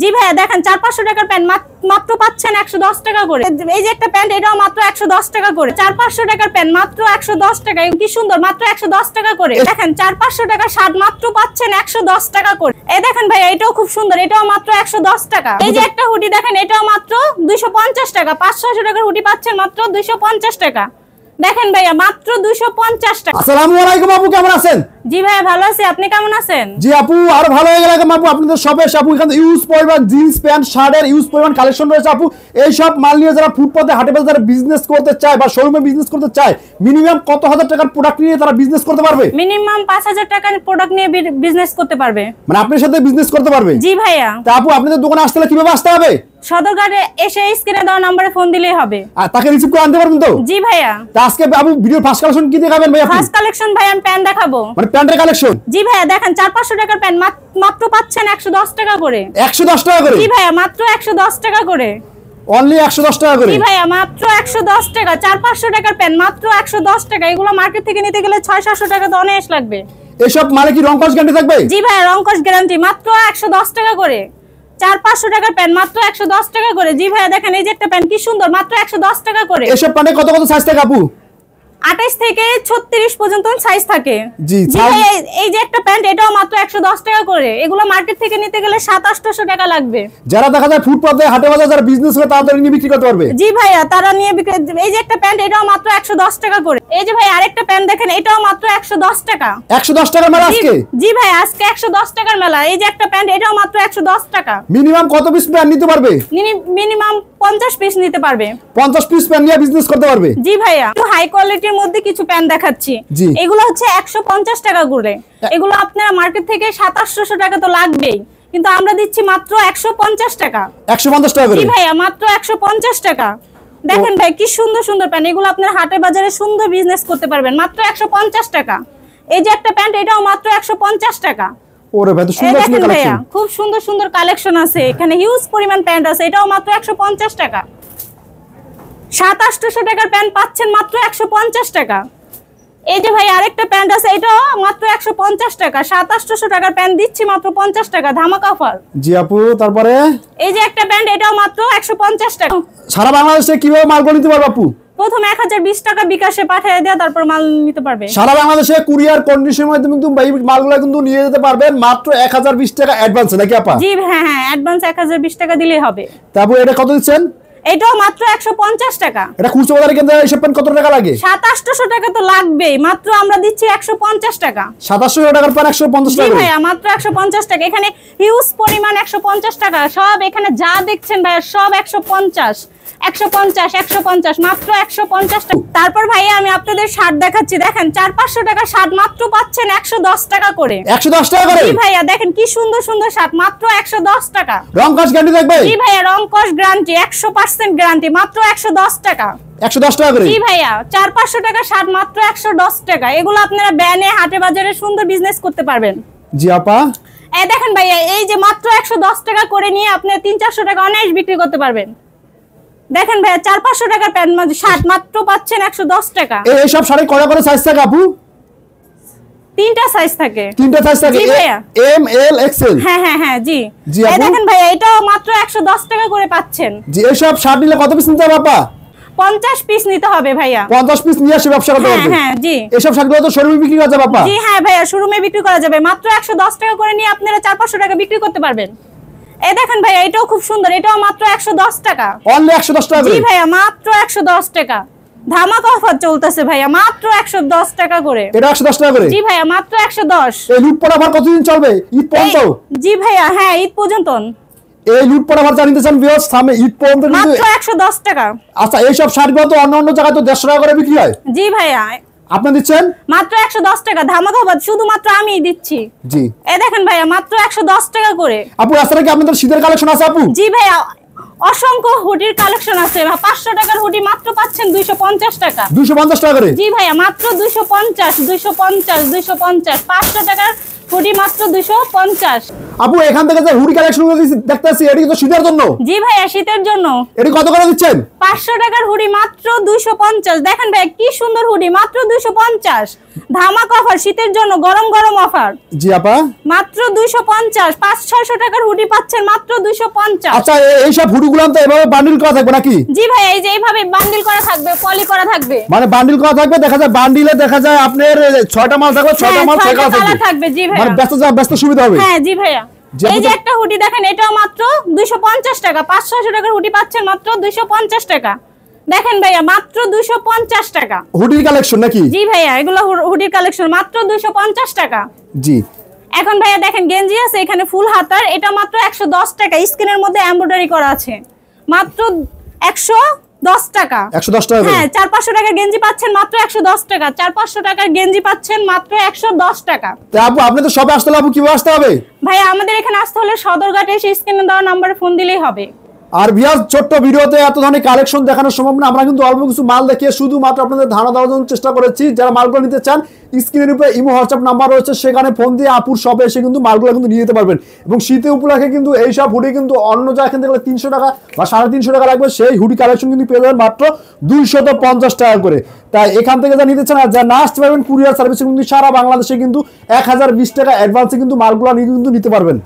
জি ভাইয়া দেখেন 400-500 টাকার প্যান্ট মাত্র পাচ্ছেন 110 টাকা করে। এই যে একটা প্যান্ট এটাও মাত্র 110 টাকা করে। 400-500 টাকার প্যান্ট মাত্র 110 টাকা। কি সুন্দর, মাত্র 110 টাকা করে। দেখেন 400-500 টাকার শার্ট মাত্র পাচ্ছেন 110 টাকা করে। এই দেখেন ভাইয়া এটাও খুব সুন্দর, এটাও মাত্র 110 টাকা। এই যে একটা হুডি দেখেন এটাও মাত্র 250 টাকা। 500 টাকার হুডি পাচ্ছেন মাত্র 250 টাকা। দেখেন ভাইয়া মাত্র 250 টাকা। আসসালামু আলাইকুম আপু, কেমন আছেন? জি ভাইয়া ভালো আছি, আপনি কেমন আছেন? জি আপু আর ভালো হয়ে গেল আপু। আপনাদের শপে আপু এখানে ইউজ পরিমাণ জিন্স প্যান্ট শার্টের ইউজ পরিমাণ কালেকশন রয়েছে আপু। এই সব মাল নিয়ে যারা ফুটপাতে হাটে বাজারে বিজনেস করতে চায় বা শোরুমে বিজনেস করতে চায়, মিনিমাম কত হাজার টাকার প্রোডাক্ট নিয়ে তারা বিজনেস করতে পারবে? মিনিমাম 5000 টাকার প্রোডাক্ট নিয়ে বিজনেস করতে পারবে। মানে আপনার সাথে বিজনেস করতে পারবে? জি ভাইয়া। তা আপু আপনাদের দোকানে আসতে হলে কিভাবে আসতে হবে? সদরঘাটে এসে স্ক্রিনে দেওয়া নম্বরে ফোন দিলেই হবে। আর তাকে রিসিভ করে আনতে পারবেন তো? জি ভাইয়া। তা আজকে আপু ভিডিও ফার্স্ট কালেকশন কি দেখাবেন ভাই আপনি? ফার্স্ট কালেকশন ভাই আমি প্যান্ট দেখাবো। মানে প্যান্টের কালেকশন? জি ভাইয়া দেখেন 400-500 টাকার প্যান্ট মাত্র পাচ্ছেন 110 টাকা করে। 110 টাকা করে? জি ভাইয়া মাত্র 110 টাকা করে। অনলি 110 টাকা করে? জি ভাইয়া মাত্র 110 টাকা। 400-500 টাকার প্যান্ট মাত্র 110 টাকা। এগুলো মার্কেট থেকে নিতে গেলে 600-700 টাকা তো অনেক লাগবে। এইসব মালে কি রং কস গ্যারান্টি থাকবে? জি ভাইয়া রং কস গ্যারান্টি। মাত্র 110 টাকা করে। 400-500 টাকার প্যান্ট মাত্র 110 টাকা করে। জি ভাইয়া দেখেন এই যে একটা প্যান্ট কি সুন্দর, মাত্র 110 টাকা করে। এইসব প্যান্টে কত কত সাইজ থাকে আপু? 28 থেকে 36 পর্যন্ত সাইজ থাকে। জি ভাইয়া এই যে একটা প্যান্ট এটাও মাত্র 110 টাকা করে। এগুলো মার্কেট থেকে নিতে গেলে 700-800 টাকা লাগবে। যারা দেখা যায় ফুটপাতে হাটে বাজারে যারা বিজনেস করে তারা নিয়ে বিক্রি করতে পারবে? জি ভাইয়া তারা নিয়ে বিক্রি। এই যে একটা প্যান্ট এটাও মাত্র 110 টাকা করে। এই যে ভাই আরেকটা প্যান্ট দেখেন এটাও মাত্র 110 টাকা। 110 টাকার মেলা আজকে? জি ভাই আজকে 110 টাকার মেলা। এই যে একটা প্যান্ট এটাও মাত্র 110 টাকা। মিনিমাম কত পিস প্যান্ট নিতে পারবে? মিনিমাম 50 পিস নিতে পারবে। 50 পিস প্যান্ট নিয়ে বিজনেস করতে পারবে? জি ভাইয়া হাই কোয়ালিটির মধ্যে কিছু প্যান্ট দেখাচ্ছি। এগুলো হচ্ছে 150 টাকা করে। এগুলো আপনারা মার্কেট থেকে 700-800 টাকা তো লাগবেই, কিন্তু আমরা দিচ্ছি মাত্র 150 টাকা। 150 টাকা করে? জি ভাইয়া মাত্র 150 টাকা। দেখেন ভাই কি সুন্দর সুন্দর প্যান্ট। এগুলো আপনার হাটে বাজারে সুন্দর বিজনেস করতে পারবেন মাত্র 150 টাকা। এই যে একটা প্যান্ট এটাও মাত্র 150 টাকা। ওরে ভাই তো সুন্দর সুন্দর কালেকশন। খুব সুন্দর সুন্দর কালেকশন আছে এখানে, হিউজ পরিমাণ প্যান্ট আছে। এটাও মাত্র 150 টাকা। 700-800 টাকার প্যান্ট পাচ্ছেন মাত্র 150 টাকা। এই যে ভাই আরেকটা প্যান্ট আছে এটাও মাত্র 150 টাকা। 700-800 টাকার প্যান্ট দিচ্ছি মাত্র 50 টাকা, ধামাকা অফার। জি আপু তারপরে এই যে একটা প্যান্ট এটাও মাত্র 150 টাকা। সারা বাংলাদেশে কিভাবে মালগুলো নিতে পারবে আপু? প্রথম 1020 টাকা বিকাশে পাঠিয়ে দেয়া, তারপর মাল নিতে পারবে। সারা বাংলাদেশে কুরিয়ার কন্ডিশনের মাধ্যমে কিন্তু ভাই মালগুলো কিন্তু নিয়ে যেতে পারবেন মাত্র 1020 টাকা অ্যাডভান্স নাকি আপা? জি হ্যাঁ হ্যাঁ অ্যাডভান্স 1020 টাকা দিলেই হবে। তারপর এটা কত দিচ্ছেন? এটাও মাত্র 150 টাকা। এটা খুচরা বাজারে কিনতে এসব প্যান্ট কত টাকা লাগে? 700-800 টাকা তো লাগবেই, মাত্র আমরা দিচ্ছি 150 টাকা। 700 টাকার পর 150 টাকা? জি ভাইয়া মাত্র 150 টাকা। এখানে হিউজ পরিমাণ 150 টাকা। সব এখানে যা দেখছেন ভাইয়া সব 150 মাত্র 150 টাকা। তারপর ভাইয়া আমি আপনাদের শার্ট দেখাচ্ছি। দেখেন 400-500 টাকা শার্ট মাত্র পাচ্ছেন 110 টাকা করে। 110 টাকা করে? জি ভাইয়া দেখেন কি সুন্দর সুন্দর শার্ট মাত্র 110 টাকা। রং কস গ্যারান্টি থাকবে? জি ভাইয়া রং কস গ্যারান্টি 100% গ্যারান্টি মাত্র 110 টাকা। 110 টাকা করে? জি ভাইয়া 400-500 টাকা শার্ট মাত্র 110 টাকা। এগুলো আপনারা ব্যানে হাটে বাজারে সুন্দর বিজনেস করতে পারবেন। জি আপা। এই দেখেন ভাইয়া এই যে মাত্র 110 টাকা করে নিয়ে আপনি 300-400 টাকা অনায়াস বিক্রি করতে পারবেন। দেখেন ভাইয়া 400-500 টাকার প্যান্ট শার্ট মাত্র পাচ্ছেন 110 টাকা। এই সব শাড়ি কয়টা করে সাইজ থাকে আপু? 3টা সাইজ থাকে। 3টা সাইজ থাকে? M L XL? হ্যাঁ হ্যাঁ হ্যাঁ জি। এই দেখেন ভাইয়া এটাও মাত্র 110 টাকা করে পাচ্ছেন। জি এই সব শার্ট নিলে কত পিস নিতে হবে আপা? 50 পিস নিতে হবে ভাইয়া। 50 পিস নিয়ে এসে ব্যবসা করতে পারবে? হ্যাঁ জি। এই সব শার্টগুলো তো শোরুমে বিক্রি করা যাবে আপা? জি হ্যাঁ ভাইয়া শোরুমে বিক্রি করা যাবে। মাত্র 110 টাকা করে নিয়ে আপনারা 400-500 টাকা বিক্রি করতে পারবেন। এই দেখেন ভাইয়া এটাও খুব সুন্দর। এটাও মাত্র 110 টাকা। অনলি 110 টাকা করে? জি ভাইয়া মাত্র 110 টাকা। ধামাকা অফার চলতেছে ভাইয়া মাত্র 110 টাকা করে। এটা 110 টাকা করে? জি ভাইয়া মাত্র 110। এই লুটপাট অফার কতদিন চলবে? ঈদ পর্যন্ত? জি ভাইয়া হ্যাঁ ঈদ পর্যন্ত। এই লুটপাট অফার জানিতে চান ভিউয়ার্স সামনে ঈদ পর্যন্ত মাত্র 110 টাকা। আচ্ছা এই সব শার্টগুলো তো অন্য জায়গায় তো 150 টাকা করে বিক্রি হয়? জি ভাইয়া আপনি দিচ্ছেন মাত্র 110 টাকা। ধামাকা অফার শুধুমাত্র আমিই দিচ্ছি। জি এই দেখেন ভাইয়া মাত্র 110 টাকা করে। আপু আসলে কি আপনাদের শীতের কালেকশন আছে আপু? জি ভাইয়া অসংখ্য হুডির কালেকশন আছে। 500 টাকার হুডি মাত্র পাচ্ছেন 250 টাকা। 250 টাকা করে? জি ভাইয়া মাত্র 250 500 টাকার হুডি মাত্র 250। আপু এখান থেকে যে হুডি কালেকশন দেখতেছি এটা কিন্তু শীতের জন্য। জি ভাইয়া শীতের জন্য। এটা কত করে দিচ্ছেন? 500 টাকার হুডি মাত্র 250। দেখেন ভাই কি সুন্দর হুডি মাত্র 250। ধামাকা অফার শীতের জন্য, গরম গরম অফার। জি আপা মাত্র 250। 500-600 টাকার হুডি পাচ্ছেন মাত্র 250। আচ্ছা এই সব হুডিগুলো তো এভাবে বান্ডিল করা থাকবে নাকি? জি ভাই এই যে এইভাবে বান্ডিল করা থাকবে, পলি করা থাকবে। মানে বান্ডিল করা থাকবে, দেখা যায় বান্ডিলে দেখা যায় আপনার 6টা মাল থাকবে, 6টা মাল 6 কালার থাকবে। থাকবে জি ভাই। মানে ব্যস্ত সুবিধা হবে। হ্যাঁ জি ভাইয়া। এই যে একটা হুডি দেখেন এটাও মাত্র 250 টাকা। 500-600 টাকার হুডি পাচ্ছেন মাত্র 250 টাকা। দেখেন ভাইয়া মাত্র 250 টাকা। হুডির কালেকশন নাকি? জি ভাইয়া এগুলো হুডির কালেকশন মাত্র 250 টাকা। জি। এখন ভাইয়া দেখেন গেঞ্জি আছে এখানে ফুল হাতার, এটা মাত্র 110 টাকা। স্ক্রিনের মধ্যে এমব্রয়ডারি করা আছে, মাত্র 110 টাকা। 110 টাকা। হ্যাঁ 400-500 টাকার গেঞ্জি পাচ্ছেন মাত্র 110 টাকা। 400-500 টাকার গেঞ্জি পাচ্ছেন মাত্র 110 টাকা। তো আপু আপনি তো সবে আসতে হবে, আপু কিভাবে আসতে হবে? ভাইয়া আমাদের এখানে আসতে হলে সদরঘাটে এসে স্ক্রিনে দেওয়া নাম্বারে ফোন দিলেই হবে। আর ভিউয়ার্স ছোট্ট ভিডিওতে এত ধরনের কালেকশন দেখানো সম্ভব না, আমরা কিন্তু অল্প কিছু মাল দেখিয়ে শুধুমাত্র আপনাদের ধারণা দেওয়ার জন্য চেষ্টা করেছি। যারা মালগুলো নিতে চান স্ক্রিনের উপরে ইমো হোয়াটসঅ্যাপ নাম্বার রয়েছে, সেখানে ফোন দিয়ে আপুর শপে এসে কিন্তু মালগুলো কিন্তু নিয়ে যেতে পারবেন। এবং শীতে উপলক্ষে কিন্তু এই সব হুডি কিন্তু অন্য জায়গা থেকে 300 টাকা বা 350 টাকা লাগবে, সেই হুডি কালেকশন কিন্তু পেয়ে যাবেন মাত্র 250 টাকা করে। তাই এখান থেকে যা নিতে চান আর যা না আসতে পারবেন কুরিয়ার সার্ভিসে কিন্তু সারা বাংলাদেশে কিন্তু 1020 টাকা অ্যাডভান্সে কিন্তু মালগুলো নিয়ে কিন্তু নিতে পারবেন।